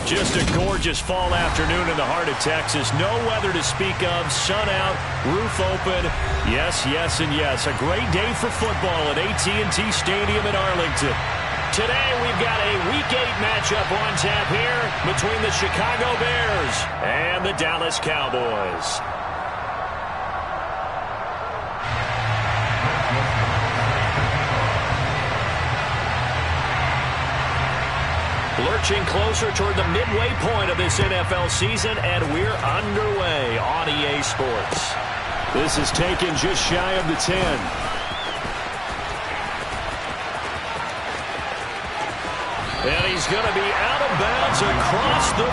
Just a gorgeous fall afternoon in the heart of Texas. No weather to speak of. Sun out, roof open. Yes, yes, and yes. A great day for football at AT&T Stadium in Arlington. Today we've got a Week 8 matchup on tap here between the Chicago Bears and the Dallas Cowboys. Lurching closer toward the midway point of this NFL season, and we're underway on EA Sports. This is taken just shy of the 10. And he's going to be out of bounds across the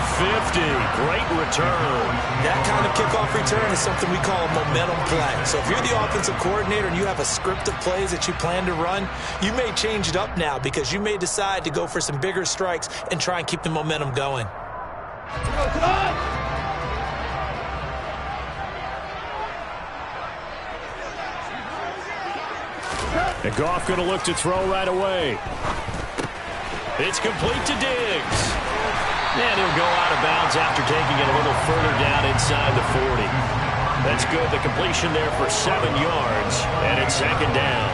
50. Great return. That kind of kickoff return is something we call a momentum play. So if you're the offensive coordinator and you have a script of plays that you plan to run, you may change it up now because you may decide to go for some bigger strikes and try and keep the momentum going. And Goff going to look to throw right away. It's complete to Diggs. And he'll go out of bounds after taking it a little further down inside the 40. That's good. The completion there for 7 yards. And it's second down.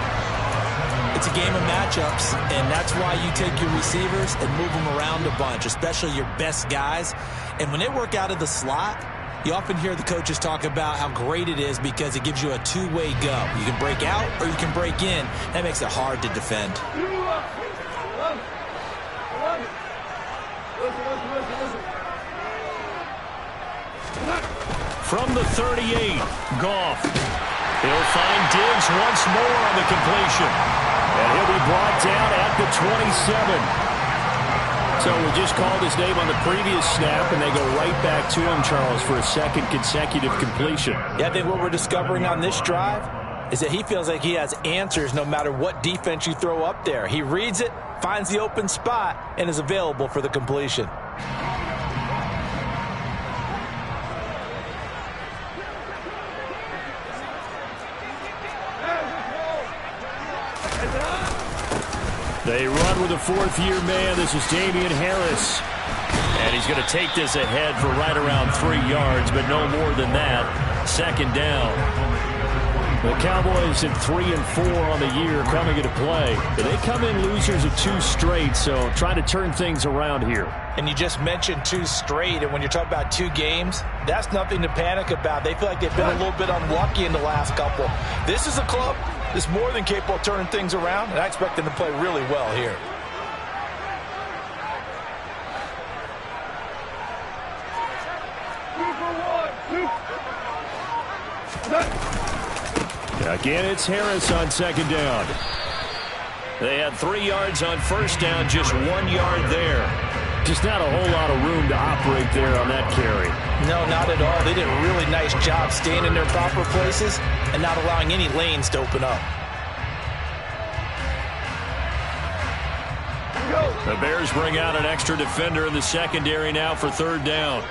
It's a game of matchups, and that's why you take your receivers and move them around a bunch, especially your best guys. And when they work out of the slot, you often hear the coaches talk about how great it is because it gives you a two-way go. You can break out or you can break in. That makes it hard to defend. From the 38, Goff. He'll find Diggs once more on the completion. And he'll be brought down at the 27. So we just called his name on the previous snap, and they go right back to him, Charles, for a second consecutive completion. Yeah, I think what we're discovering on this drive is that he feels like he has answers no matter what defense you throw up there. He reads it, finds the open spot, and is available for the completion. They run with a fourth-year man. This is Damian Harris. And he's going to take this ahead for right around 3 yards, but no more than that. Second down. The Cowboys at 3-4 on the year coming into play. They come in losers of 2 straight, so trying to turn things around here. And you just mentioned 2 straight, and when you're talking about 2 games, that's nothing to panic about. They feel like they've been a little bit unlucky in the last couple. This is a club that's more than capable of turning things around, and I expect them to play really well here. Again, it's Harris on second down. They had 3 yards on first down, just 1 yard there. Just not a whole lot of room to operate there on that carry. No, not at all. They did a really nice job staying in their proper places and not allowing any lanes to open up. The Bears bring out an extra defender in the secondary now for third down.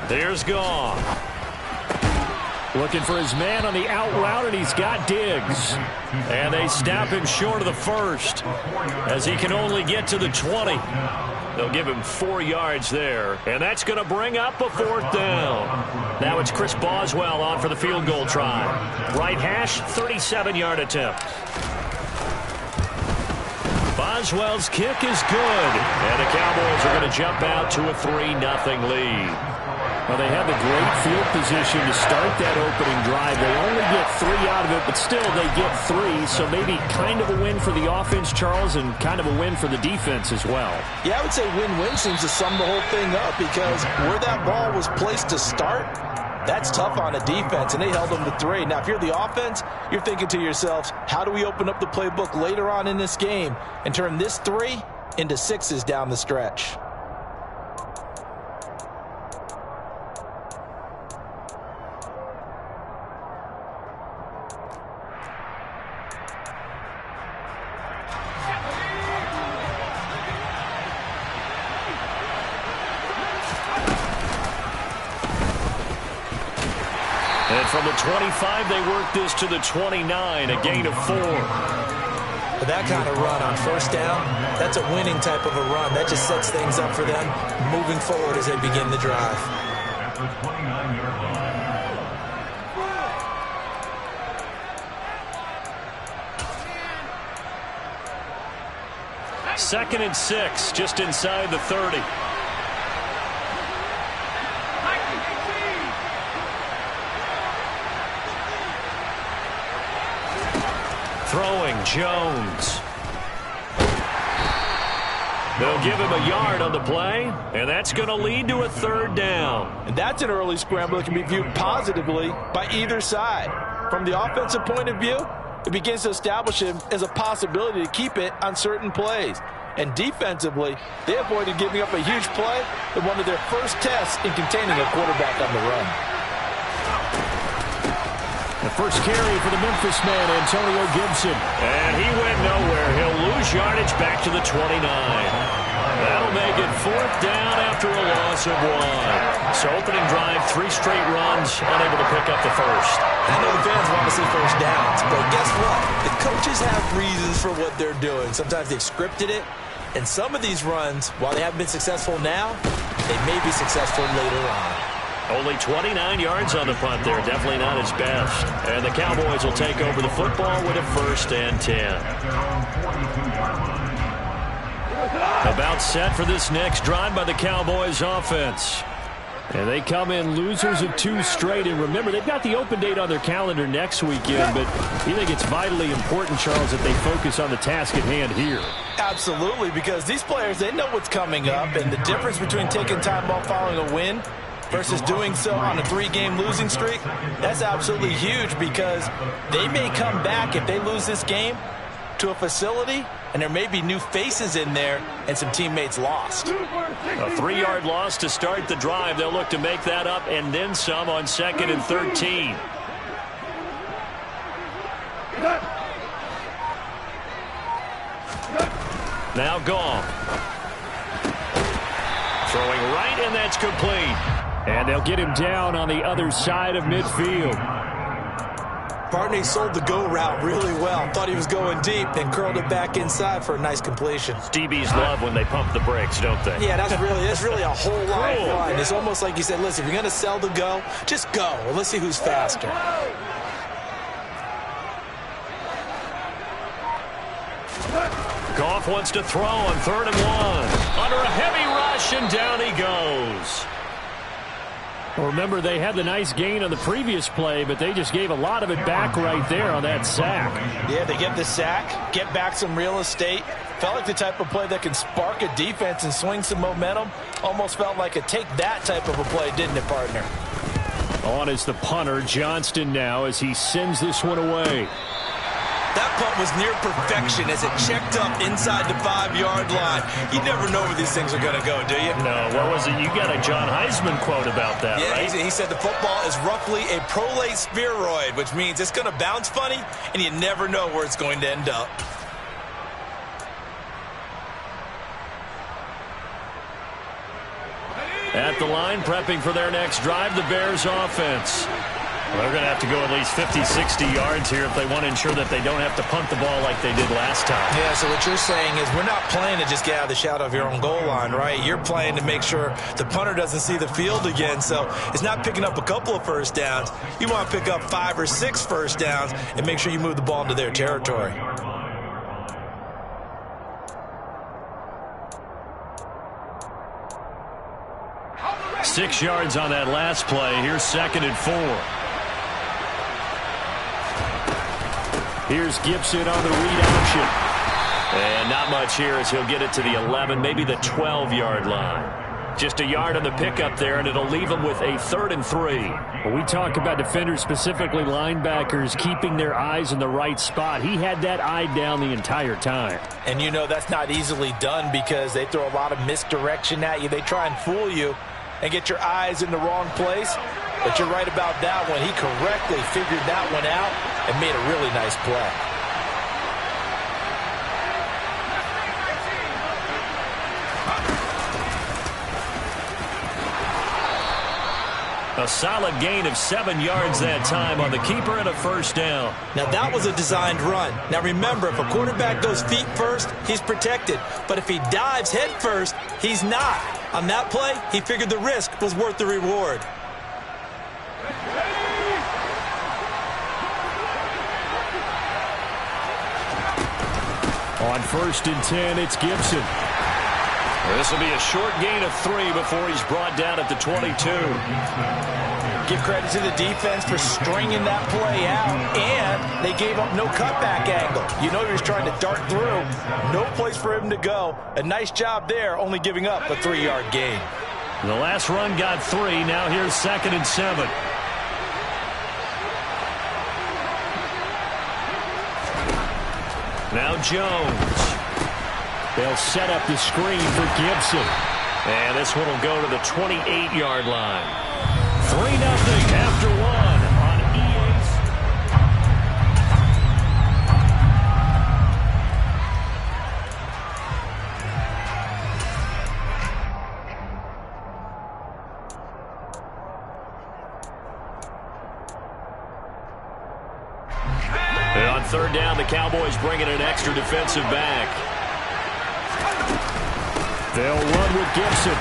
There's Goff. Looking for his man on the out route, and he's got Diggs. And they snap him short of the first as he can only get to the 20. They'll give him 4 yards there, and that's going to bring up a fourth down. Now it's Chris Boswell on for the field goal try. Right hash, 37-yard attempt. Boswell's kick is good, and the Cowboys are going to jump out to a 3-0 lead. Well, they had the great field position to start that opening drive. They only get 3 out of it, but still they get 3. So maybe kind of a win for the offense, Charles, and kind of a win for the defense as well. Yeah, I would say win-win seems to sum the whole thing up because where that ball was placed to start, that's tough on a defense, and they held them to 3. Now, if you're the offense, you're thinking to yourselves, how do we open up the playbook later on in this game and turn this 3 into 6s down the stretch? And from the 25, they work this to the 29, a gain of 4. But that kind of run on first down, that's a winning type of a run. That just sets things up for them moving forward as they begin the drive. At the 29-yard line. 2nd and 6, just inside the 30. Throwing, Jones. They'll give him a yard on the play, and that's going to lead to a 3rd down. And that's an early scramble that can be viewed positively by either side. From the offensive point of view, it begins to establish him as a possibility to keep it on certain plays. And defensively, they avoided giving up a huge play in one of their first tests in containing a quarterback on the run. The first carry for the Memphis man, Antonio Gibson. And he went nowhere. He'll lose yardage back to the 29. That'll make it 4th down after a loss of 1. So opening drive, 3 straight runs, unable to pick up the first. I know the fans want to see first downs, but guess what? The coaches have reasons for what they're doing. Sometimes they've scripted it, and some of these runs, while they haven't been successful now, they may be successful later on. Only 29 yards on the punt there. Definitely not his best. And the Cowboys will take over the football with a 1st and 10. About set for this next drive by the Cowboys offense. And they come in losers of 2 straight. And remember, they've got the open date on their calendar next weekend. But you think it's vitally important, Charles, that they focus on the task at hand here. Absolutely, because these players, they know what's coming up. And the difference between taking time off following a win versus doing so on a 3-game losing streak, that's absolutely huge, because they may come back if they lose this game to a facility and there may be new faces in there and some teammates lost. A 3-yard loss to start the drive. They'll look to make that up and then some on 2nd and 13. Now Goff. Throwing right, and that's complete. And they'll get him down on the other side of midfield. Barney sold the go route really well. Thought he was going deep, then curled it back inside for a nice completion. DBs love when they pump the brakes, don't they? Yeah, that's really a whole lot of fun. It's almost like you said, listen, if you're going to sell the go, just go. And let's see who's faster. Goff wants to throw on 3rd and 1. Under a heavy rush, and down he goes. Well, remember, they had the nice gain on the previous play, but they just gave a lot of it back right there on that sack. Yeah, they get the sack, get back some real estate. Felt like the type of play that can spark a defense and swing some momentum. Almost felt like a take-that type of a play, didn't it, partner? On is the punter, Johnston, now, as he sends this one away. That punt was near perfection as it checked up inside the 5-yard line. You never know where these things are going to go, do you? No, what was it? You got a John Heisman quote about that, yeah, right? He said the football is roughly a prolate spheroid, which means it's going to bounce funny, and you never know where it's going to end up. At the line, prepping for their next drive, the Bears offense. They're going to have to go at least 50, 60 yards here if they want to ensure that they don't have to punt the ball like they did last time. Yeah, so what you're saying is we're not playing to just get out of the shadow of your own goal line, right? You're playing to make sure the punter doesn't see the field again. So it's not picking up a couple of first downs. You want to pick up 5 or 6 first downs and make sure you move the ball into their territory. 6 yards on that last play. Here's 2nd and 4. Here's Gibson on the read option. And not much here as he'll get it to the 11, maybe the 12-yard line. Just a yard on the pickup there, and it'll leave them with a 3rd and 3. When we talk about defenders, specifically linebackers, keeping their eyes in the right spot, he had that eye down the entire time. And you know that's not easily done because they throw a lot of misdirection at you. They try and fool you and get your eyes in the wrong place. But you're right about that one. He correctly figured that one out and made a really nice play. A solid gain of 7 yards that time on the keeper and a first down. Now, that was a designed run. Now, remember, if a quarterback goes feet first, he's protected. But if he dives head first, he's not. On that play, he figured the risk was worth the reward. On 1st and 10, it's Gibson. This will be a short gain of 3 before he's brought down at the 22. Give credit to the defense for stringing that play out, and they gave up no cutback angle. You know he was trying to dart through. No place for him to go. A nice job there, only giving up a 3-yard gain. The last run got 3. Now here's 2nd and 7. Now Jones. They'll set up the screen for Gibson. And this one will go to the 28-yard line. 3-0 after 1 on EA's. And on 3rd down, the Cowboys bring in an extra defensive back. They'll run with Gibson.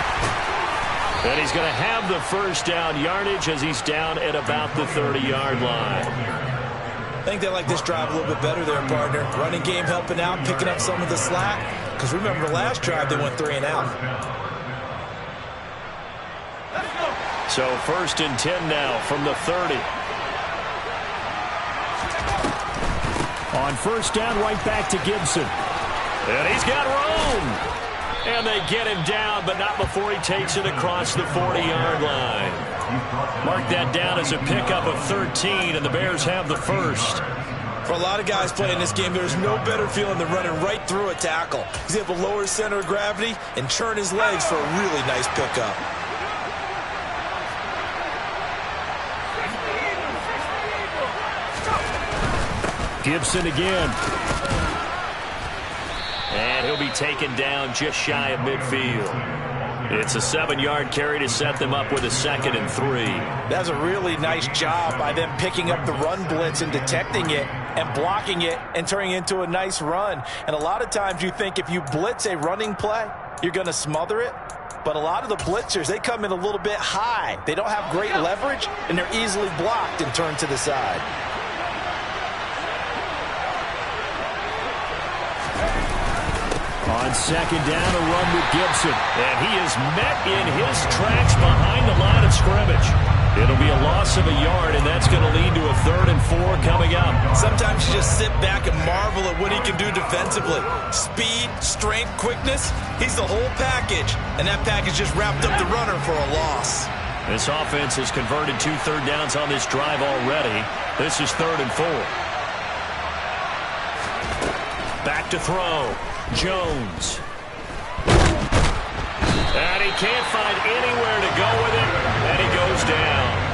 And he's going to have the first down yardage as he's down at about the 30-yard line. I think they like this drive a little bit better there, partner. Running game helping out, picking up some of the slack. Because remember, the last drive they went 3 and out. So 1st and 10 now from the 30. On 1st down, right back to Gibson. And he's got room. And they get him down, but not before he takes it across the 40-yard line. Mark that down as a pickup of 13, and the Bears have the first. For a lot of guys playing this game, there's no better feeling than running right through a tackle. He's able to lower his center of gravity and churn his legs for a really nice pickup. Gibson again. And he'll be taken down just shy of midfield. It's a 7-yard carry to set them up with a 2nd and 3. That's a really nice job by them picking up the run blitz and detecting it and blocking it and turning it into a nice run. And a lot of times you think if you blitz a running play, you're going to smother it. But a lot of the blitzers, they come in a little bit high. They don't have great leverage, and they're easily blocked and turned to the side. On 2nd down, a run with Gibson. And he is met in his tracks behind the line of scrimmage. It'll be a loss of a yard, and that's going to lead to a 3rd and 4 coming up. Sometimes you just sit back and marvel at what he can do defensively. Speed, strength, quickness, he's the whole package. And that package just wrapped up the runner for a loss. This offense has converted 2 third downs on this drive already. This is 3rd and 4. Back to throw. Jones. And he can't find anywhere to go with it, and he goes down.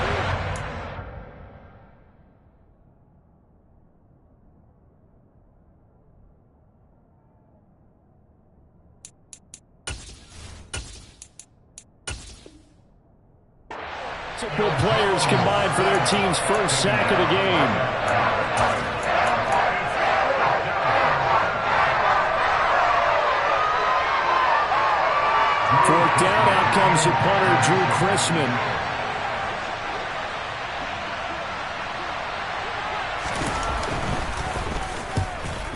Good players combined for their team's first sack of the game. 4th down, out comes the punter, Drew Chrisman.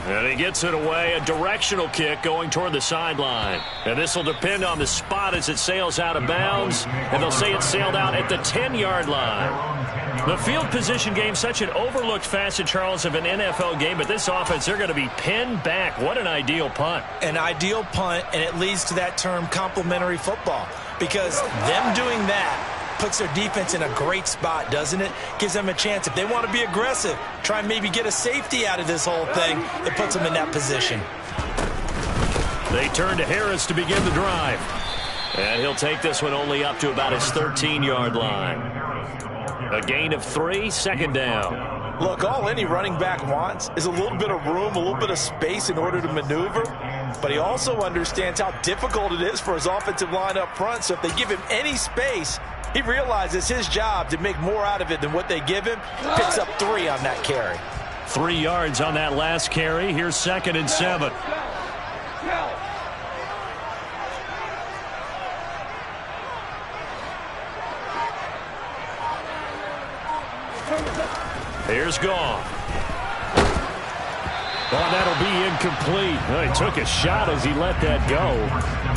And he gets it away, a directional kick going toward the sideline. And this will depend on the spot as it sails out of bounds. And they'll say it sailed out at the 10-yard line. The field position game, such an overlooked facet, Charles, of an NFL game. But this offense, they're going to be pinned back. What an ideal punt. An ideal punt, and it leads to that term complementary football. Because them doing that puts their defense in a great spot, doesn't it? Gives them a chance. If they want to be aggressive, try and maybe get a safety out of this whole thing, it puts them in that position. They turn to Harris to begin the drive. And he'll take this one only up to about his 13-yard line. A gain of 3, 2nd down. Look, all any running back wants is a little bit of room, a little bit of space in order to maneuver. But he also understands how difficult it is for his offensive line up front. So if they give him any space, He realizes his job to make more out of it than what they give him. Picks up 3 on that carry. 3 yards on that last carry. Here's 2nd and 7. Here's Goff. Oh, that'll be incomplete. Well, he took a shot as he let that go.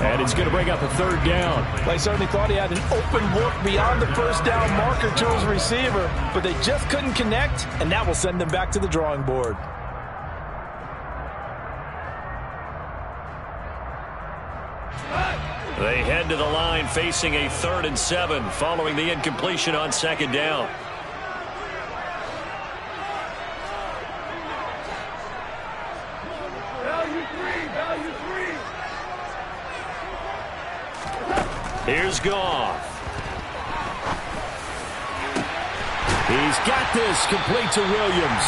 And it's going to bring up a 3rd down. Well, he certainly thought he had an open look beyond the first down marker to his receiver, but they just couldn't connect, and that will send them back to the drawing board. They head to the line facing a 3rd and 7 following the incompletion on 2nd down. Here's Goff. He's got this complete to Williams.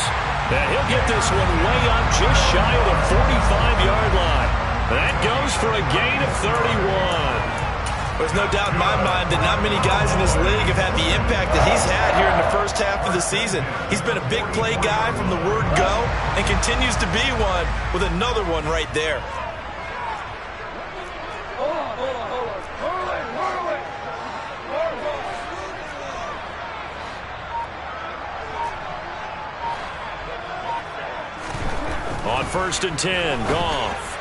And he'll get this one way up just shy of the 45-yard line. That goes for a gain of 31. There's no doubt in my mind that not many guys in this league have had the impact that he's had here in the first half of the season. He's been a big play guy from the word go and continues to be one with another one right there. On 1st and 10, Goff.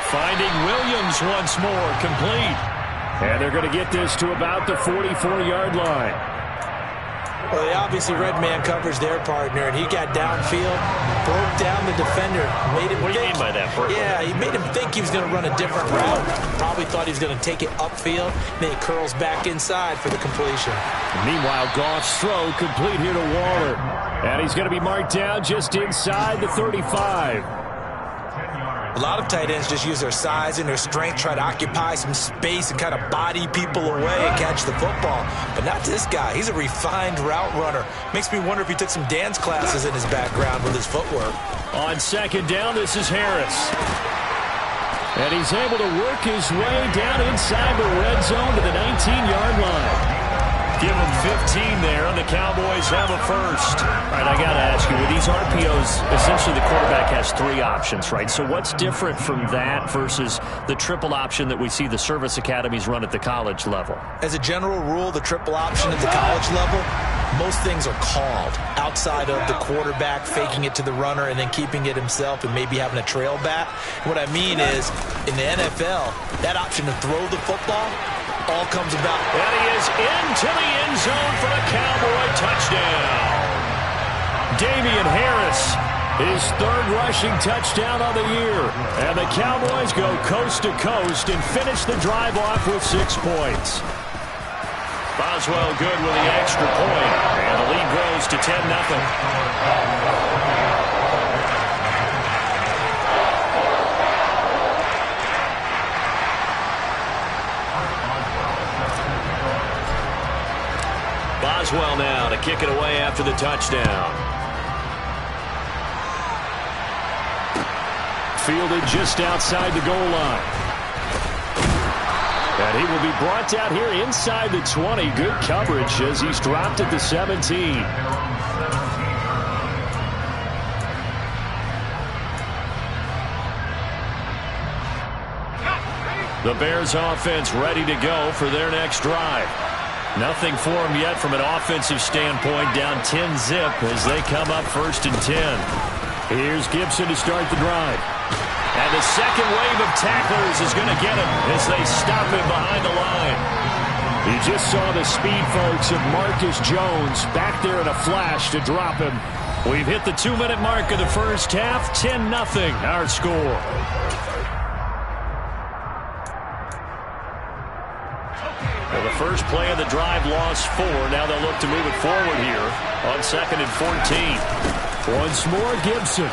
Finding Williams once more, complete. And they're going to get this to about the 44-yard line. Well, they obviously red man coverage their partner, and he got downfield, broke down the defender, made him What do you mean by that, Bert? Yeah, he made him think he was going to run a different route. Probably thought he was going to take it upfield. Then he curls back inside for the completion. Meanwhile, Goff's throw complete here to Waller. And he's going to be marked down just inside the 35. A lot of tight ends just use their size and their strength, try to occupy some space and kind of body people away and catch the football. But not this guy. He's a refined route runner. Makes me wonder if he took some dance classes in his background with his footwork. On 2nd down, this is Harris. And he's able to work his way down inside the red zone to the 19-yard line. Give him 15 there, and the Cowboys have a first. All right, I got to ask you, with these RPOs, essentially the quarterback has 3 options, right? So what's different from that versus the triple option that we see the service academies run at the college level? As a general rule, the triple option at the college level, most things are called outside of the quarterback faking it to the runner and then keeping it himself and maybe having a trail back. What I mean is, in the NFL, that option to throw the football all comes about. And he is into the end zone for a Cowboy touchdown. Damian Harris, his 3rd rushing touchdown of the year. And the Cowboys go coast to coast and finish the drive off with 6 points. Boswell good with the extra point. And the lead grows to 10-0. Boswell now to kick it away after the touchdown. Fielded just outside the goal line. And he will be brought down here inside the 20. Good coverage as he's dropped at the 17. The Bears offense ready to go for their next drive. Nothing for them yet from an offensive standpoint. Down 10-zip as they come up 1st and 10. Here's Gibson to start the drive. And the second wave of tacklers is going to get him as they stop him behind the line. You just saw the speed, folks, of Marcus Jones back there in a flash to drop him. We've hit the 2-minute mark of the first half. 10-0 our score. Well, the first play of the drive lost 4. Now they'll look to move it forward here on 2nd and 14. Once more, Gibson.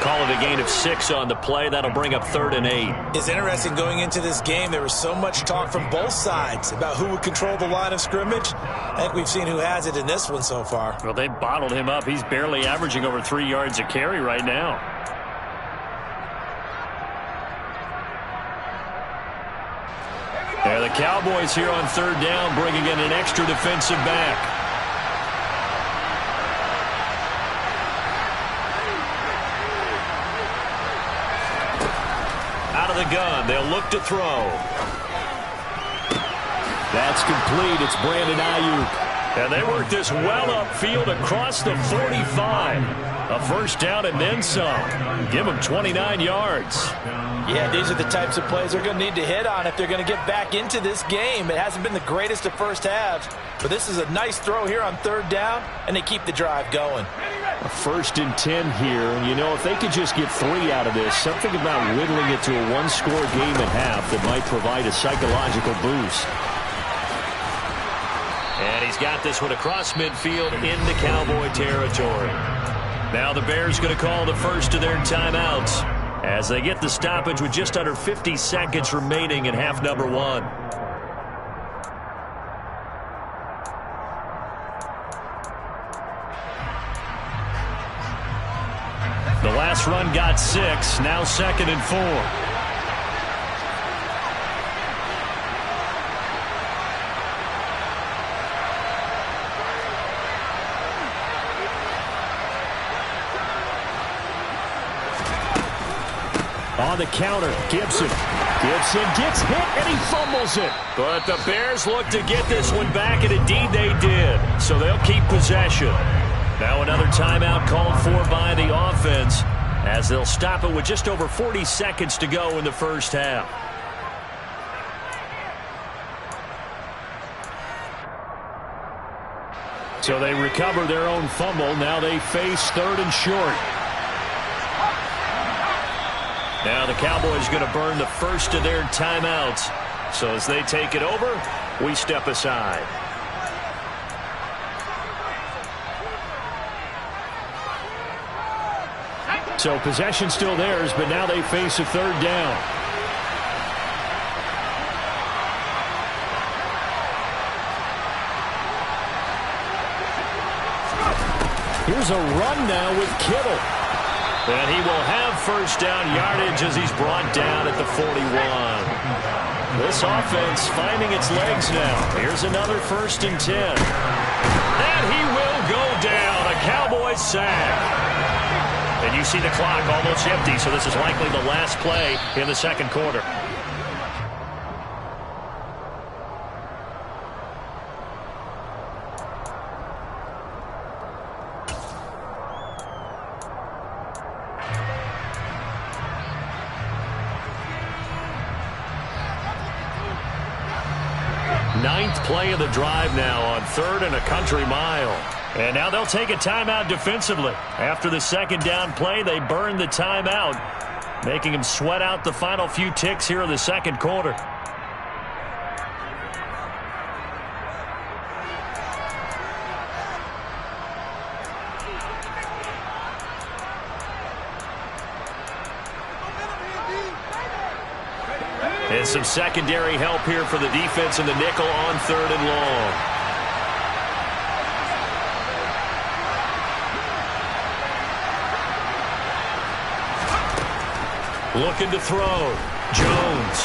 Call it a gain of 6 on the play. That'll bring up 3rd and 8. It's interesting going into this game. There was so much talk from both sides about who would control the line of scrimmage. I think we've seen who has it in this one so far. Well, they bottled him up. He's barely averaging over 3 yards a carry right now. And the Cowboys here on third down bringing in an extra defensive back. Out of the gun, they'll look to throw. That's complete. It's Brandon Ayuk. And they work this well upfield across the 45. A first down and then some. Give them 29 yards. Yeah, these are the types of plays they're going to need to hit on if they're going to get back into this game. It hasn't been the greatest of first halves, but this is a nice throw here on third down, and they keep the drive going. A 1st and 10 here, and you know, if they could just get 3 out of this, something about whittling it to a one-score game at half that might provide a psychological boost. And he's got this one across midfield into Cowboy territory. Now the Bears going to call the first of their timeouts as they get the stoppage with just under 50 seconds remaining in half number 1. The last run got 6, now 2nd and 4. On the counter, Gibson. Gibson gets hit, and he fumbles it. But the Bears look to get this one back, and indeed they did. So they'll keep possession. Now another timeout called for by the offense as they'll stop it with just over 40 seconds to go in the first half. So they recover their own fumble. Now they face 3rd and short. Now the Cowboys going to burn the first of their timeouts. So as they take it over, we step aside. So possession still theirs, but now they face a 3rd down. Here's a run now with Kittle. And he will have first down yardage as he's brought down at the 41. This offense finding its legs now. Here's another 1st and 10. And he will go down. A Cowboys sack. And you see the clock almost empty, so this is likely the last play in the second quarter. Ninth play of the drive now on 3rd and a country mile. And now they'll take a timeout defensively. After the second down play, they burn the timeout, making them sweat out the final few ticks here in the second quarter. And some secondary help here for the defense in the nickel on 3rd and long. Looking to throw. Jones.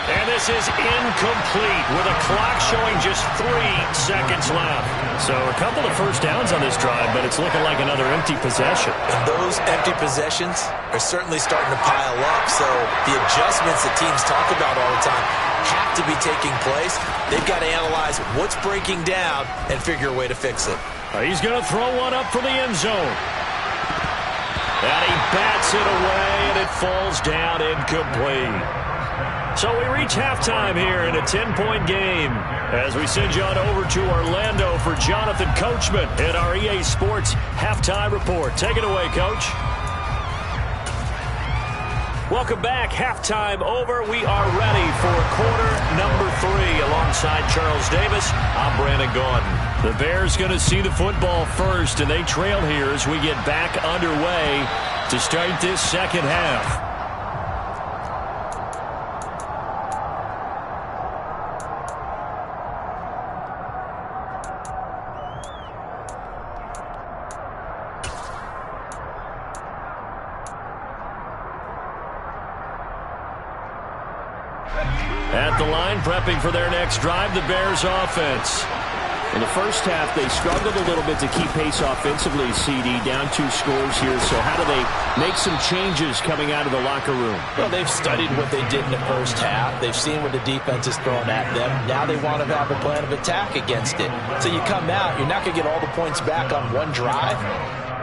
And this is incomplete with a clock showing just 3 seconds left. So a couple of first downs on this drive, but it's looking like another empty possession. And those empty possessions are certainly starting to pile up. So the adjustments that teams talk about all the time have to be taking place. They've got to analyze what's breaking down and figure a way to fix it. He's going to throw one up for the end zone. And he bats it away, and it falls down incomplete. So we reach halftime here in a 10-point game as we send you on over to Orlando for Jonathan Coachman in our EA Sports Halftime Report. Take it away, Coach. Welcome back. Halftime over. We are ready for quarter number 3 alongside Charles Davis. I'm Brandon Gaudin. The Bears going to see the football first, and they trail here as we get back underway to start this second half. At the line, prepping for their next drive, the Bears offense. In the first half, they struggled a little bit to keep pace offensively, CD, down 2 scores here. So how do they make some changes coming out of the locker room? Well, they've studied what they did in the first half. They've seen what the defense is throwing at them. Now they want to have a plan of attack against it. So you come out, you're not going to get all the points back on one drive,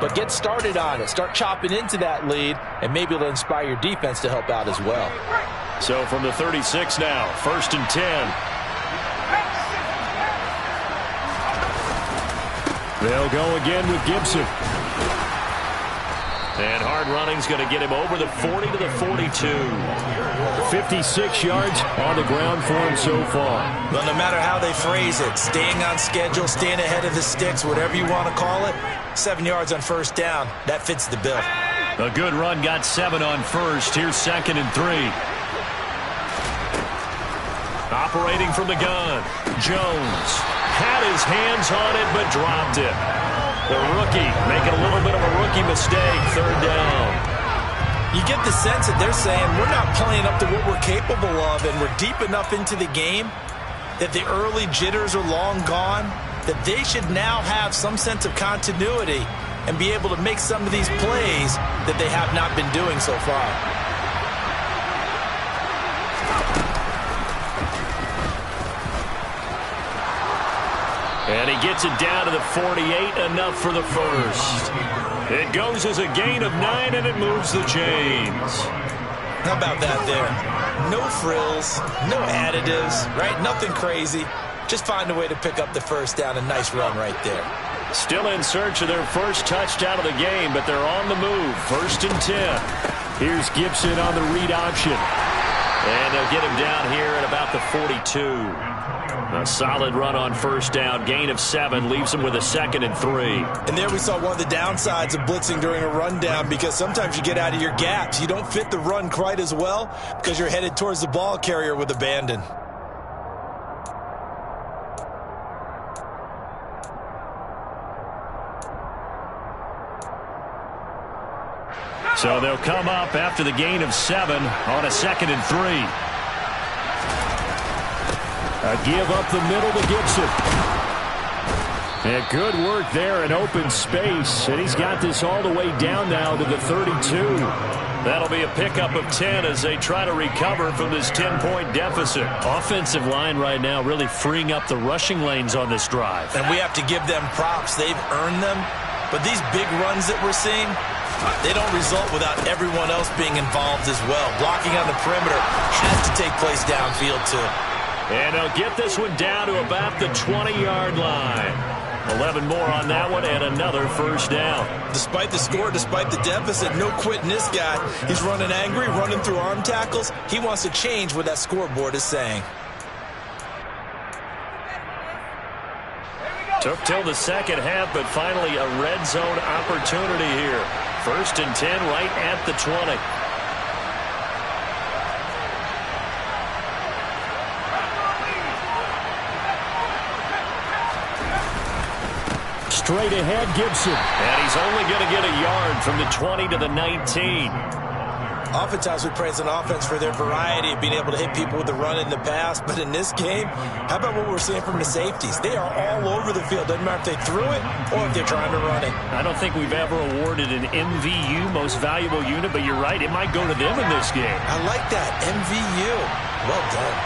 but get started on it. Start chopping into that lead, and maybe it'll inspire your defense to help out as well. So from the 36 now, 1st and 10. They'll go again with Gibson. And hard running's going to get him over the 40 to the 42. 56 yards on the ground for him so far. Well, no matter how they phrase it, staying on schedule, staying ahead of the sticks, whatever you want to call it, 7 yards on first down, that fits the bill. A good run got 7 on first. Here's 2nd and 3. Operating from the gun, Jones had his hands on it but dropped it. The rookie making a little bit of a rookie mistake, 3rd down. You get the sense that they're saying we're not playing up to what we're capable of, and we're deep enough into the game that the early jitters are long gone, that they should now have some sense of continuity and be able to make some of these plays that they have not been doing so far. And he gets it down to the 48, enough for the first. It goes as a gain of 9, and it moves the chains. How about that there? No frills, no additives, right? Nothing crazy. Just find a way to pick up the first down. A nice run right there. Still in search of their first touchdown of the game, but they're on the move. 1st and 10. Here's Gibson on the read option. And they'll get him down here at about the 42. A solid run on first down. Gain of 7 leaves him with a 2nd and 3. And there we saw one of the downsides of blitzing during a rundown, because sometimes you get out of your gaps. You don't fit the run quite as well because you're headed towards the ball carrier with abandon. So they'll come up after the gain of 7 on a 2nd and 3. A give up the middle to Gibson. And good work there in open space. And he's got this all the way down now to the 32. That'll be a pickup of 10 as they try to recover from this 10-point deficit. Offensive line right now really freeing up the rushing lanes on this drive. And we have to give them props. They've earned them. But these big runs that we're seeing, they don't result without everyone else being involved as well. Blocking on the perimeter has to take place downfield too. And they'll get this one down to about the 20-yard line. 11 more on that one and another first down. Despite the score, despite the deficit, no quitting this guy. He's running angry, running through arm tackles. He wants to change what that scoreboard is saying. Took till the second half, but finally a red zone opportunity here. 1st and 10 right at the 20. Straight ahead, Gibson. And he's only going to get a yard from the 20 to the 19. Oftentimes we praise an offense for their variety of being able to hit people with the run in the pass. But in this game, how about what we're seeing from the safeties? They are all over the field. Doesn't matter if they threw it or if they're trying to run it. I don't think we've ever awarded an MVU, most valuable unit, but you're right. It might go to them in this game. I like that. MVU. Well done.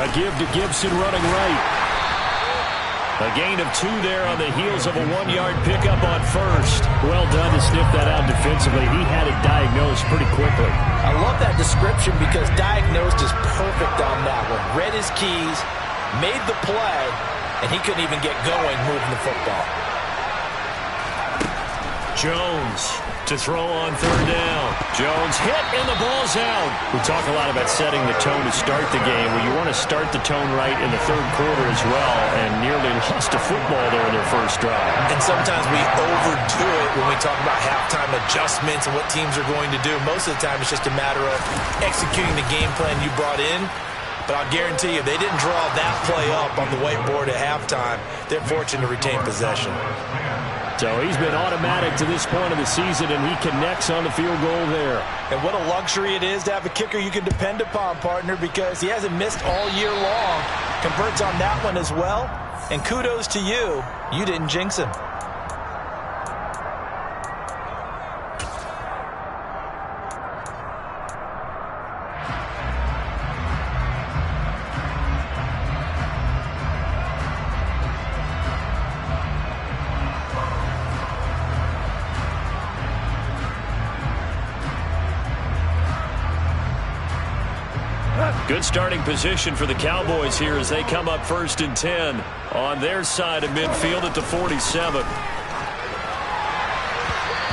A give to Gibson running right. A gain of 2 there on the heels of a 1-yard pickup on first. Well done to sniff that out defensively. He had it diagnosed pretty quickly. I love that description because diagnosed is perfect on that one. Read his keys, made the play, and he couldn't even get going moving the football. Jones to throw on 3rd down. Jones hit and the ball's out. We talk a lot about setting the tone to start the game. Well, you want to start the tone right in the 3rd quarter as well, and nearly lost a football there in their first drive. And sometimes we overdo it when we talk about halftime adjustments and what teams are going to do. Most of the time it's just a matter of executing the game plan you brought in. But I'll guarantee you, they didn't draw that play up on the whiteboard at halftime. They're fortunate to retain possession. So he's been automatic to this point of the season, and he connects on the field goal there. And what a luxury it is to have a kicker you can depend upon, partner, because he hasn't missed all year long. Converts on that one as well. And kudos to you. You didn't jinx him. Good starting position for the Cowboys here as they come up 1st and 10 on their side of midfield at the 47.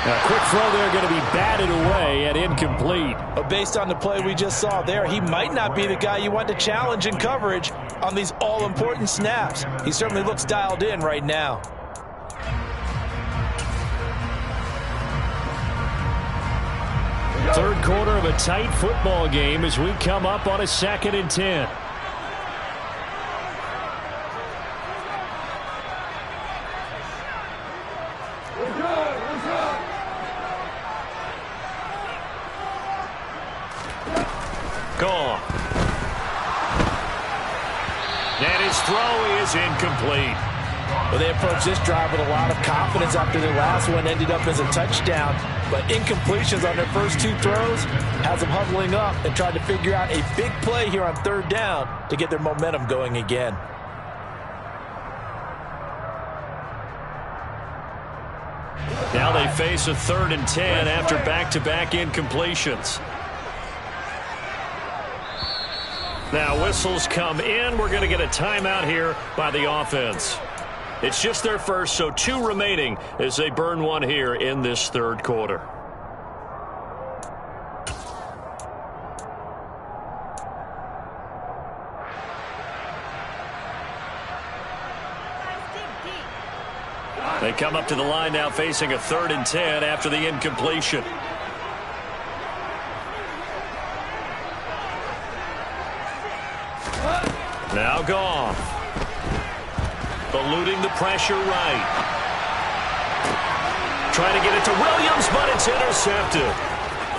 A quick throw there going to be batted away and incomplete. But based on the play we just saw there, he might not be the guy you want to challenge in coverage on these all-important snaps. He certainly looks dialed in right now. Third quarter of a tight football game as we come up on a 2nd and 10. Gone. And his throw is incomplete. Well, they approached this drive with a lot of confidence after their last one ended up as a touchdown. But incompletions on their first 2 throws has them huddling up and trying to figure out a big play here on 3rd down to get their momentum going again. Now they face a 3rd and 10 after back-to-back incompletions. Now whistles come in. We're going to get a timeout here by the offense. It's just their first, so 2 remaining as they burn one here in this 3rd quarter. They come up to the line now facing a 3rd and 10 after the incompletion. Now gone. Eluding the pressure right. Trying to get it to Williams, but it's intercepted.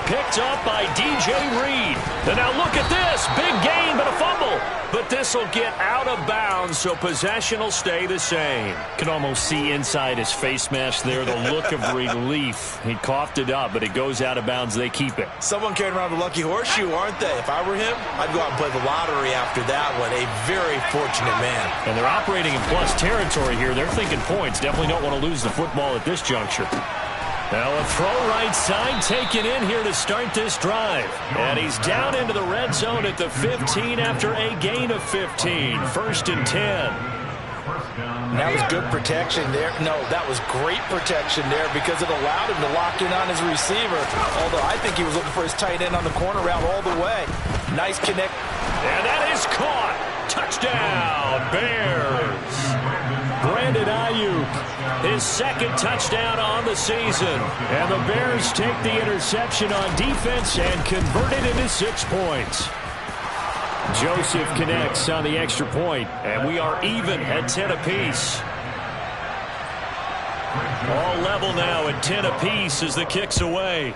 Picked up by DJ Reed. And now look at this. Big gain, but a fumble. But this will get out of bounds, so possession will stay the same. Can almost see inside his face mask there the look of relief. He coughed it up, but it goes out of bounds. They keep it. Someone carrying around the lucky horseshoe, aren't they? If I were him, I'd go out and play the lottery after that one. A very fortunate man. And they're operating in plus territory here. They're thinking points. Definitely don't want to lose the football at this juncture. Now a throw right side taken in here to start this drive. And he's down into the red zone at the 15 after a gain of 15. 1st and 10. That was good protection there. No, that was great protection there because it allowed him to lock in on his receiver. Although I think he was looking for his tight end on the corner route all the way. Nice connect. And that is caught. Touchdown, Bears. Brandon Ayuk, his 2nd touchdown on the season. And the Bears take the interception on defense and convert it into 6 points. Joseph connects on the extra point, and we are even at 10 apiece. All level now at 10 apiece as the kick's away.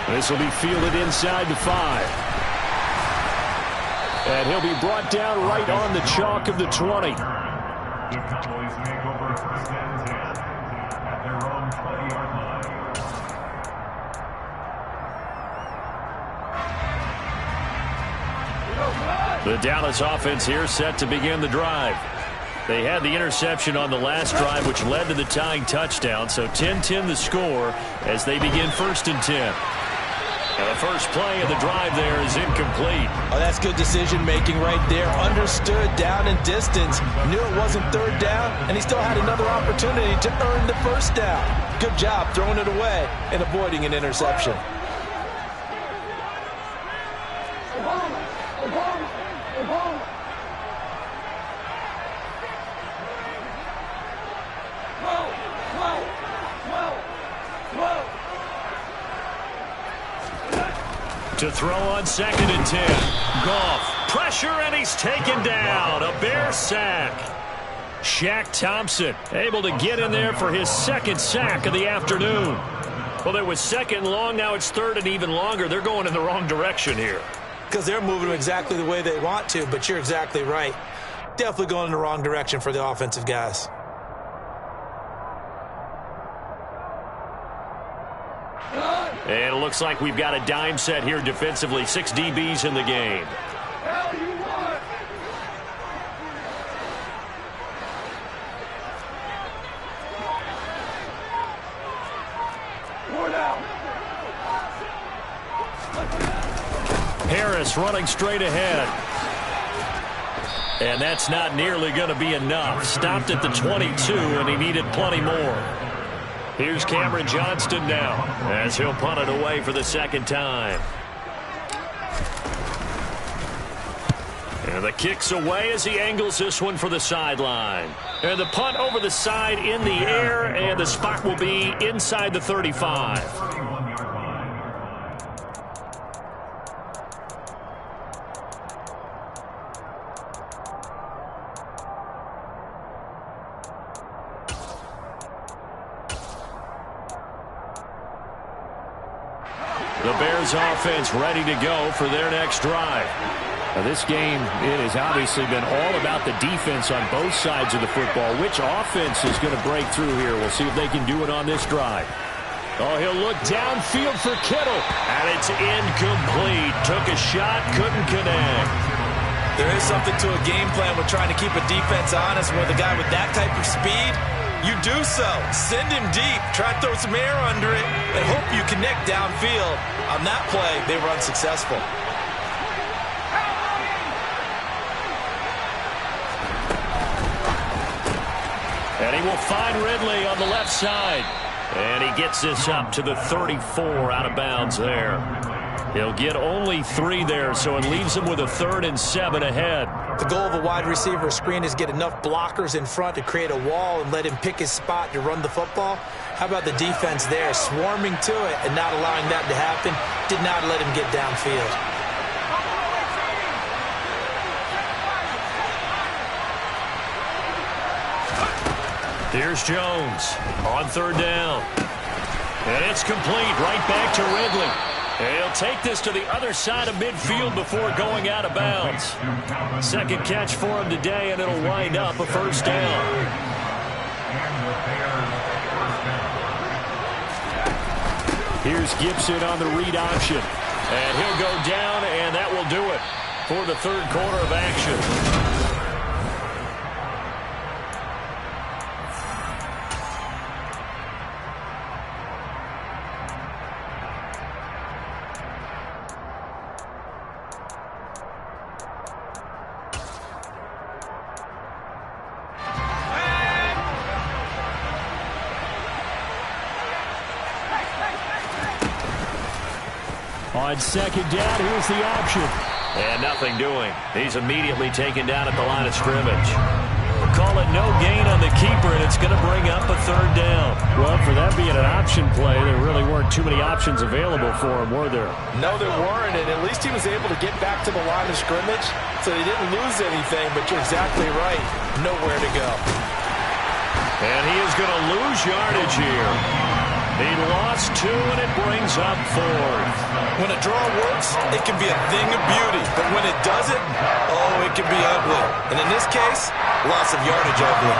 This will be fielded inside the 5. And he'll be brought down right on the chalk of the 20. The Cowboys make over 1st and 10 at their own 20-yard line. The Dallas offense here set to begin the drive. They had the interception on the last drive, which led to the tying touchdown. So 10-10 the score as they begin 1st and 10. And the first play of the drive there is incomplete. Oh, that's good decision-making right there. Understood down and distance. Knew it wasn't 3rd down, and he still had another opportunity to earn the 1st down. Good job throwing it away and avoiding an interception. To throw on 2nd and 10. Goff, pressure, and he's taken down. A Bear sack. Shaq Thompson able to get in there for his second sack of the afternoon. Well, it was second and long. Now it's third and even longer. They're going in the wrong direction here. Because they're moving exactly the way they want to, but you're exactly right. Definitely going in the wrong direction for the offensive guys. And it looks like we've got a dime set here defensively. 6 DBs in the game. Harris running straight ahead. And that's not nearly going to be enough. Stopped at the 22, and he needed plenty more. Here's Cameron Johnston now as he'll punt it away for the second time. And the kick's away as he angles this one for the sideline. And the punt over the side in the air, and the spot will be inside the 35. The Bears offense ready to go for their next drive. Now this game, it has obviously been all about the defense on both sides of the football. Which offense is going to break through here? We'll see if they can do it on this drive. Oh, he'll look downfield for Kittle. And it's incomplete. Took a shot, couldn't connect. There is something to a game plan with trying to keep a defense honest with a guy with that type of speed. You do so. Send him deep. Try to throw some air under it and hope you connect downfield. On that play, they were unsuccessful. And he will find Ridley on the left side. And he gets this up to the 34 out of bounds there. He'll get only 3 there, so it leaves him with a 3rd and 7 ahead. The goal of a wide receiver screen is get enough blockers in front to create a wall and let him pick his spot to run the football. How about the defense there, swarming to it and not allowing that to happen? Did not let him get downfield. Here's Jones on 3rd down. And it's complete right back to Ridley. And he'll take this to the other side of midfield before going out of bounds. Second catch for him today, and it'll wind up a 1st down. Here's Gibson on the read option. And he'll go down, and that will do it for the 3rd quarter of action. On 2nd down, here's the option. And nothing doing. He's immediately taken down at the line of scrimmage. We'll call it no gain on the keeper, and it's going to bring up a 3rd down. Well, for that being an option play, there really weren't too many options available for him, were there? No, there weren't, and at least he was able to get back to the line of scrimmage, so he didn't lose anything, but you're exactly right. Nowhere to go. And he is going to lose yardage here. He lost 2, and it brings up 4th. When a draw works, it can be a thing of beauty. But when it doesn't, oh, it can be ugly. And in this case, loss of yardage ugly.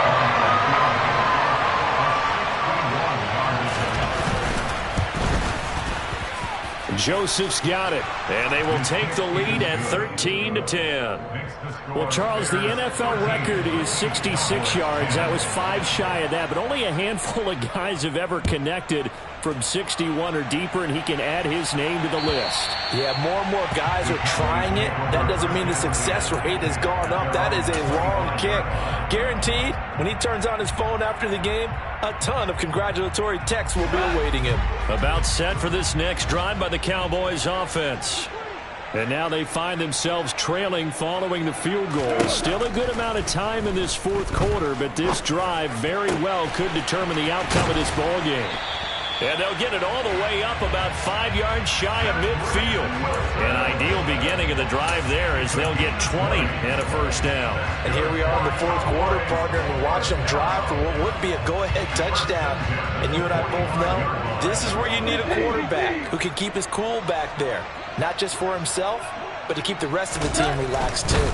Joseph's got it, and they will take the lead at 13-10. Well, Charles, the NFL record is 66 yards. That was 5 shy of that, but only a handful of guys have ever connected from 61 or deeper, and he can add his name to the list. Yeah, more and more guys are trying it. That doesn't mean the success rate has gone up. That is a long kick. Guaranteed, when he turns on his phone after the game, a ton of congratulatory texts will be awaiting him. About set for this next drive by the Cowboys offense. And now they find themselves trailing following the field goal. Still a good amount of time in this 4th quarter, but this drive very well could determine the outcome of this ball game. And they'll get it all the way up about 5 yards shy of midfield. An ideal beginning of the drive there as they'll get 20 and a first down. And here we are in the fourth quarter, partner, and we watch them drive for what would be a go-ahead touchdown. And you and I both know this is where you need a quarterback who can keep his cool back there. Not just for himself, but to keep the rest of the team relaxed too.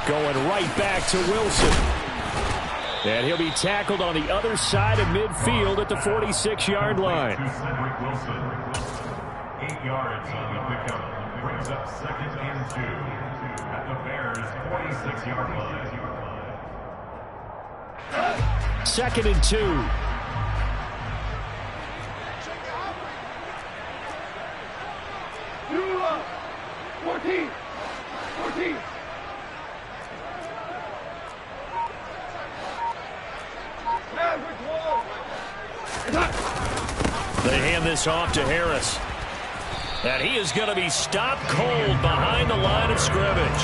Going right back to Wilson. And he'll be tackled on the other side of midfield at the 46-yard line. Cedric Wilson. 8 yards on the pickup. Brings up 2nd and 2 at the Bears' 46-yard line. 2nd and 2. They hand this off to Harris. And he is going to be stopped cold behind the line of scrimmage.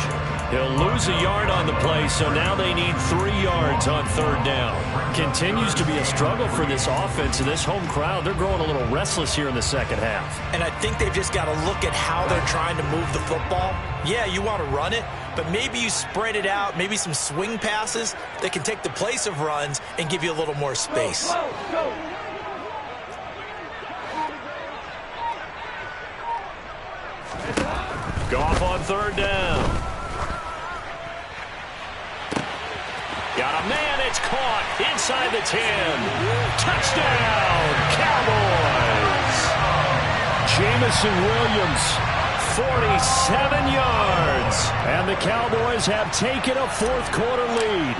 He'll lose a yard on the play, so now they need 3 yards on 3rd down. Continues to be a struggle for this offense and this home crowd. They're growing a little restless here in the second half. And I think they've just got to look at how they're trying to move the football. Yeah, you want to run it, but maybe you spread it out, maybe some swing passes that can take the place of runs and give you a little more space. Goff on 3rd down. Got a man, it's caught inside the 10. Touchdown, Cowboys. Jamison Williams, 47 yards. and the Cowboys have taken a fourth quarter lead.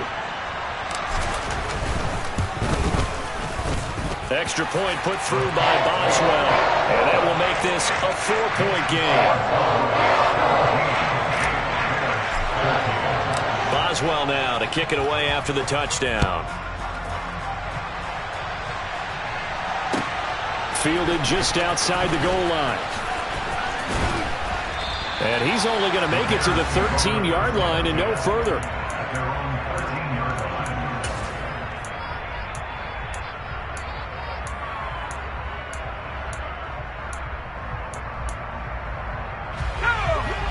Extra point put through by Boswell, and that will make this a 4-point game. Boswell now to kick it away after the touchdown. Fielded just outside the goal line. And he's only going to make it to the 13-yard line and no further.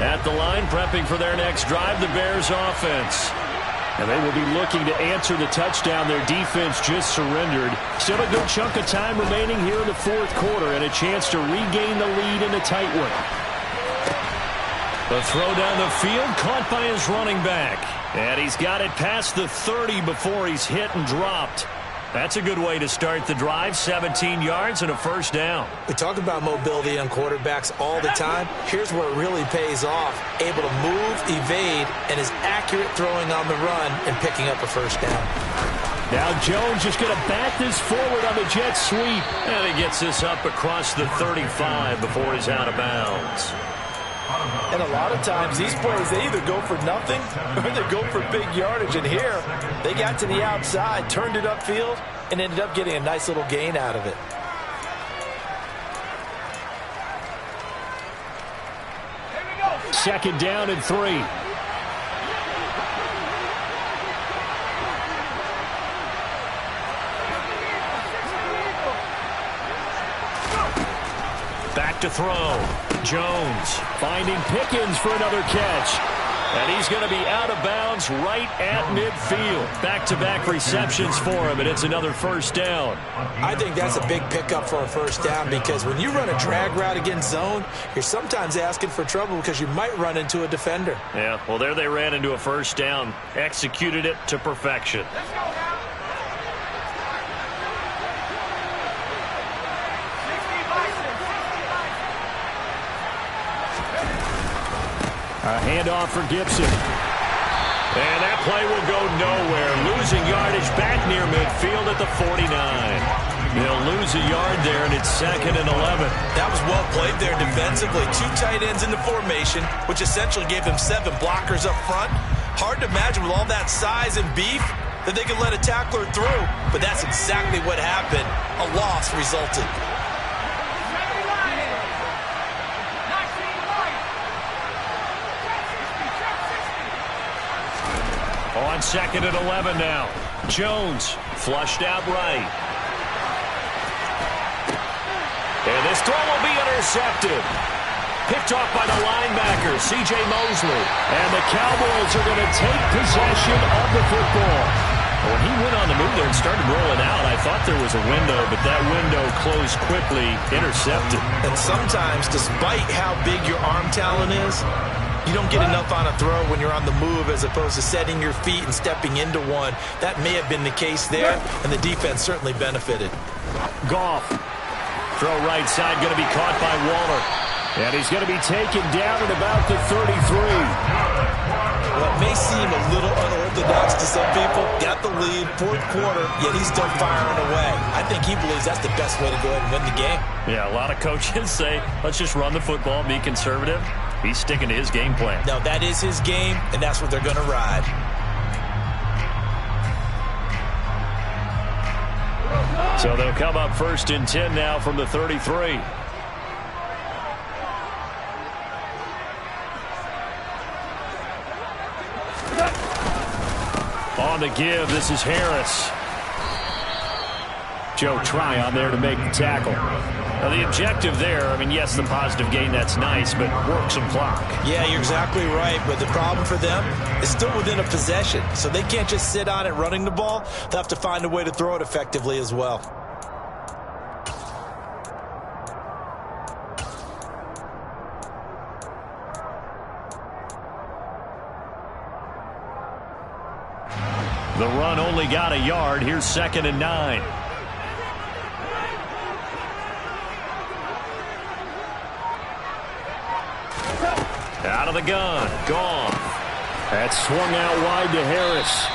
At the line, prepping for their next drive, the Bears offense. And they will be looking to answer the touchdown their defense just surrendered. Still a good chunk of time remaining here in the fourth quarter and a chance to regain the lead in a tight one. The throw down the field, caught by his running back. And he's got it past the 30 before he's hit and dropped. That's a good way to start the drive, 17 yards and a first down. We talk about mobility on quarterbacks all the time. Here's where it really pays off. Able to move, evade, and is accurate throwing on the run and picking up a first down. Now Jones just going to bat this forward on the jet sweep. And he gets this up across the 35 before he's out of bounds. And a lot of times these plays, they either go for nothing or they go for big yardage. And here, they got to the outside, turned it upfield, and ended up getting a nice little gain out of it. Second down and 3. Back to throw. Jones Finding Pickens for another catch. And he's going to be out of bounds right at midfield. Back-to-back receptions for him, and it's another first down. I think that's a big pickup for a first down because when you run a drag route against zone, you're sometimes asking for trouble because you might run into a defender. Yeah, well, there they ran into a first down. Executed it to perfection. A handoff for Gibson. And that play will go nowhere. Losing yardage back near midfield at the 49. They'll lose a yard there, and it's 2nd and 11. That was well played there defensively. 2 tight ends in the formation, which essentially gave them 7 blockers up front. Hard to imagine with all that size and beef that they could let a tackler through, but that's exactly what happened. A loss resulted. On 2nd and 11 now. Jones flushed out right. And this throw will be intercepted. Picked off by the linebacker, C.J. Mosley. And the Cowboys are going to take possession of the football. When he went on the move there and started rolling out, I thought there was a window, but that window closed quickly, intercepted. And sometimes, despite how big your arm talent is, you don't get enough on a throw when you're on the move as opposed to setting your feet and stepping into one. That may have been the case there, and the defense certainly benefited. Goff. Throw right side, going to be caught by Waller. And he's going to be taken down at about the 33. Well, it may seem a little unorthodox to some people. Got the lead, fourth quarter, yet he's still firing away. I think he believes that's the best way to go ahead and win the game. Yeah, a lot of coaches say, let's just run the football, be conservative. He's sticking to his game plan. No, that is his game, and that's what they're going to ride. So they'll come up 1st and 10 now from the 33. On the give, this is Harris. Joe Tryon there to make the tackle. Now the objective there, I mean, yes, the positive gain, that's nice, but work some clock. Yeah, you're exactly right, but the problem for them is still within a possession, so they can't just sit on it running the ball. They'll have to find a way to throw it effectively as well. The run only got a yard. Here's 2nd and 9. Out of the gun. Gone. That's swung out wide to Harris.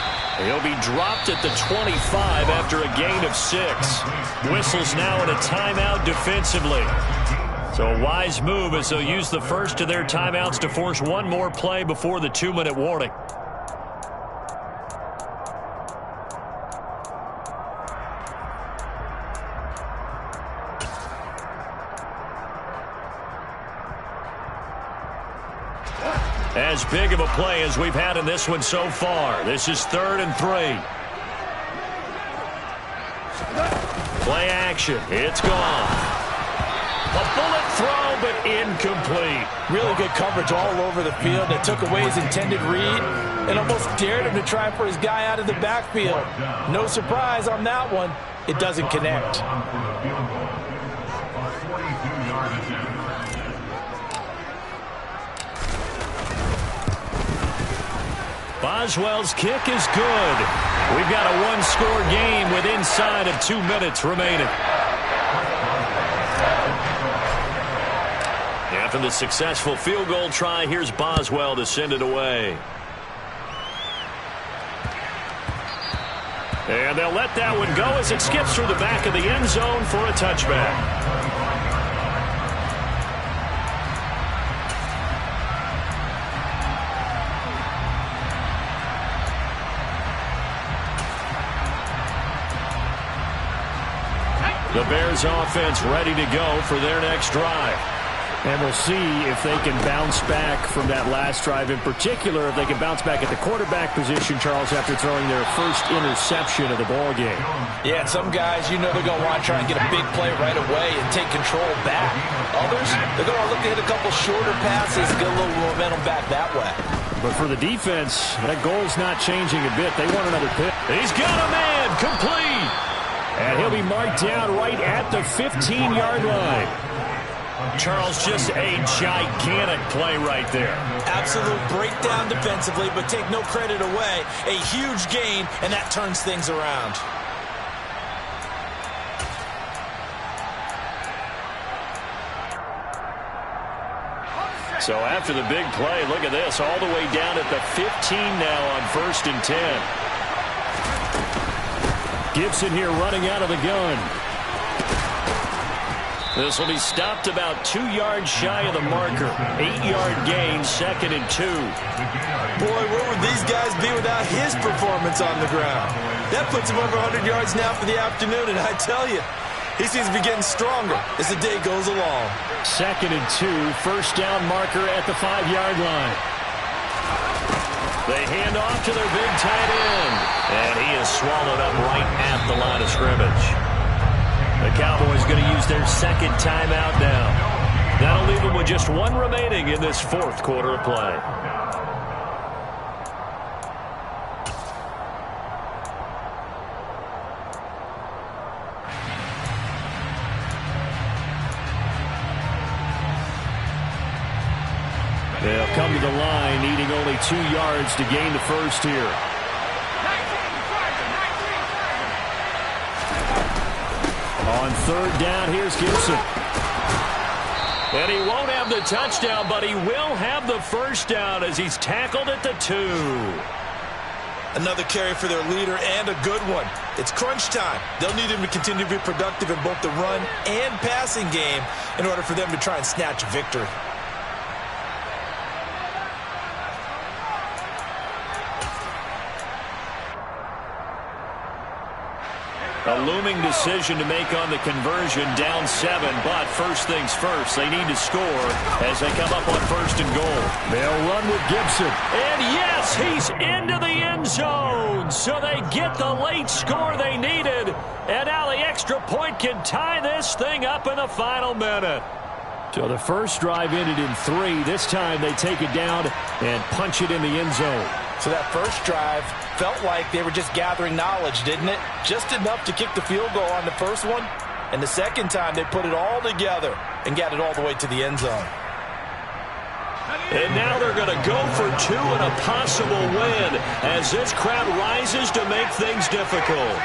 He'll be dropped at the 25 after a gain of 6. Whistles now in a timeout defensively. So a wise move as they'll use the first of their timeouts to force one more play before the 2-minute warning. As big of a play as we've had in this one so far. This is 3rd and 3. Play action. It's gone. A bullet throw, but incomplete. Really good coverage all over the field. That took away his intended read and almost dared him to try for his guy out of the backfield. No surprise on that one. It doesn't connect. Boswell's kick is good. We've got a one-score game with inside of 2 minutes remaining. After the successful field goal try, here's Boswell to send it away. And they'll let that one go as it skips through the back of the end zone for a touchback. The Bears offense ready to go for their next drive. And we'll see if they can bounce back from that last drive. In particular, if they can bounce back at the quarterback position, Charles, after throwing their first interception of the ball game. Yeah, some guys, you know they're going to want to try and get a big play right away and take control back. Others, they're going to look to hit a couple shorter passes and get a little momentum back that way. But for the defense, that goal's not changing a bit. They want another pick. He's got a man, complete. And he'll be marked down right at the 15-yard line. Charles, just a gigantic play right there. Absolute breakdown defensively, but take no credit away. A huge gain, and that turns things around. So after the big play, look at this, all the way down at the 15 now on 1st and 10. Gibson here running out of the gun. This will be stopped about 2 yards shy of the marker. 8-yard gain, 2nd and 2. Boy, where would these guys be without his performance on the ground? That puts him over 100 yards now for the afternoon, and I tell you, he seems to be getting stronger as the day goes along. 2nd and 2, first down marker at the 5-yard line. They hand off to their big tight end, and he is swallowed up right at the line of scrimmage. The Cowboys going to use their second timeout now. That'll leave them with just one remaining in this fourth quarter of play. They'll come to the line, needing only 2 yards to gain the first here. On third down, here's Gibson. And he won't have the touchdown, but he will have the first down as he's tackled at the 2. Another carry for their leader and a good one. It's crunch time. They'll need him to continue to be productive in both the run and passing game in order for them to try and snatch a victory. A looming decision to make on the conversion, down 7, but first things first, they need to score as they come up on first and goal. They'll run with Gibson. And yes, he's into the end zone, so they get the late score they needed, and now the extra point can tie this thing up in the final minute. So the first drive ended in 3. This time they take it down and punch it in the end zone. So that first drive felt like they were just gathering knowledge, didn't it? Just enough to kick the field goal on the first one. And the second time, they put it all together and got it all the way to the end zone. And now they're going to go for 2 and a possible win as this crowd rises to make things difficult.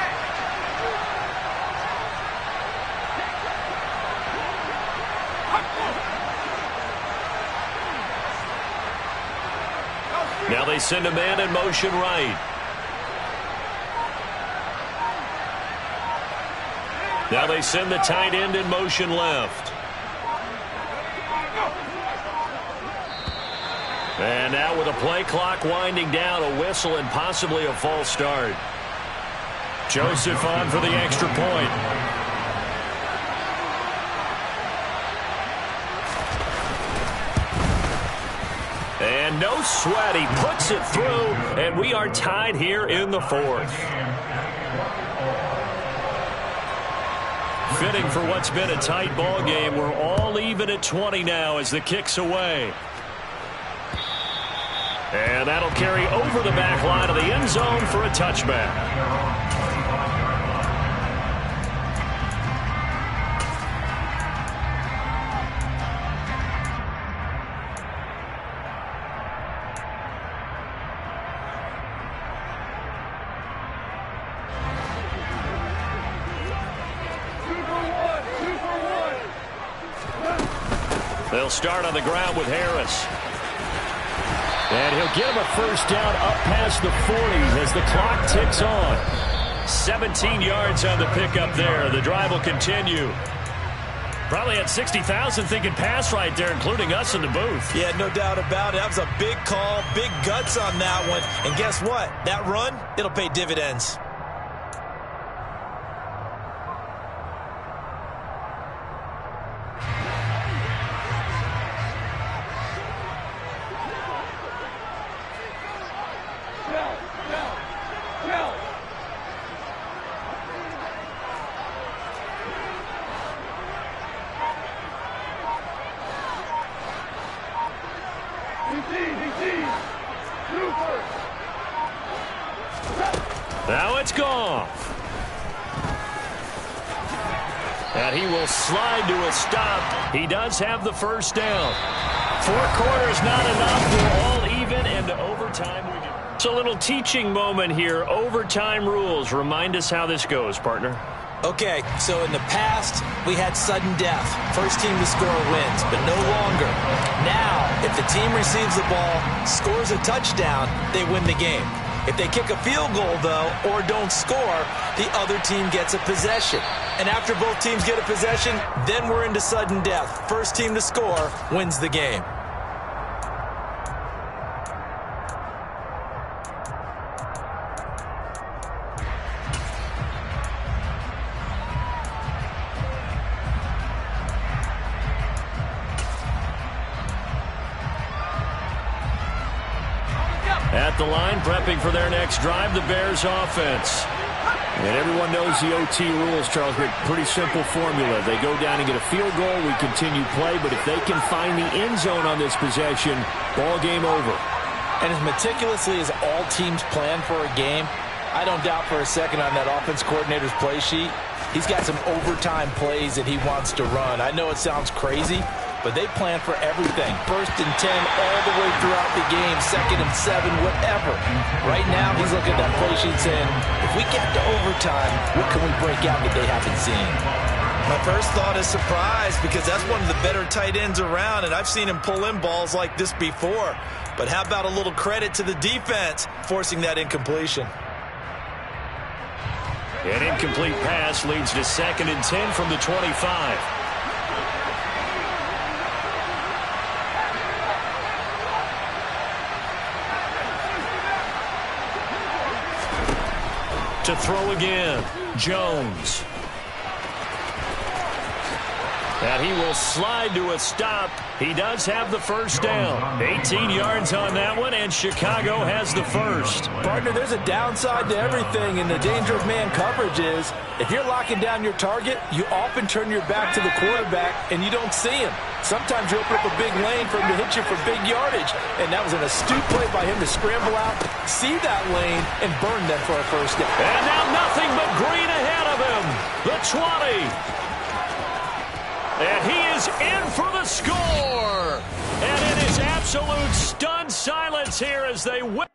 Now they send a man in motion right. Now they send the tight end in motion left. And now with a play clock winding down, a whistle and possibly a false start. Joseph on for the extra point. And no sweat, he puts it through, and we are tied here in the fourth. Fitting for what's been a tight ball game. We're all even at 20 now as the kick's away. And that'll carry over the back line of the end zone for a touchback. They'll start on the ground with Harris. And he'll get him a first down up past the 40 as the clock ticks on. 17 yards on the pickup there. The drive will continue. Probably had 60,000 thinking pass right there, including us in the booth. Yeah, no doubt about it. That was a big call, big guts on that one. And guess what? That run, it'll pay dividends. Now it's Goff. And he will slide to a stop. He does have the first down. 4 quarters not enough. We're all even into overtime. It's a little teaching moment here. Overtime rules. Remind us how this goes, partner. Okay, so in the past, we had sudden death. First team to score wins, but no longer. Now, if the team receives the ball, scores a touchdown, they win the game. If they kick a field goal, though, or don't score, the other team gets a possession. And after both teams get a possession, then we're into sudden death. First team to score wins the game. At the line, prepping for their next drive, the Bears offense. And everyone knows the OT rules, Charles, but pretty simple formula. They go down and get a field goal, we continue play, but if they can find the end zone on this possession, ball game over. And as meticulously as all teams plan for a game, I don't doubt for a second on that offense coordinator's play sheet, he's got some overtime plays that he wants to run. I know it sounds crazy, but they plan for everything. 1st and 10 all the way throughout the game, 2nd and 7, whatever. Right now, he's looking at that play sheet saying, if we get to overtime, what can we break out that they haven't seen? My first thought is surprise, because that's one of the better tight ends around, and I've seen him pull in balls like this before. But how about a little credit to the defense forcing that incompletion? An incomplete pass leads to 2nd and 10 from the 25. To throw again, Jones. And he will slide to a stop. He does have the first down. 18 yards on that one, and Chicago has the first. Partner, there's a downside to everything, and the danger of man coverage is if you're locking down your target, you often turn your back to the quarterback, and you don't see him. Sometimes you open up a big lane for him to hit you for big yardage, and that was an astute play by him to scramble out, see that lane, and burn them for a first down. And now nothing but green ahead of him. The 20. And he is in for the score. And it is absolute stunned silence here as they win.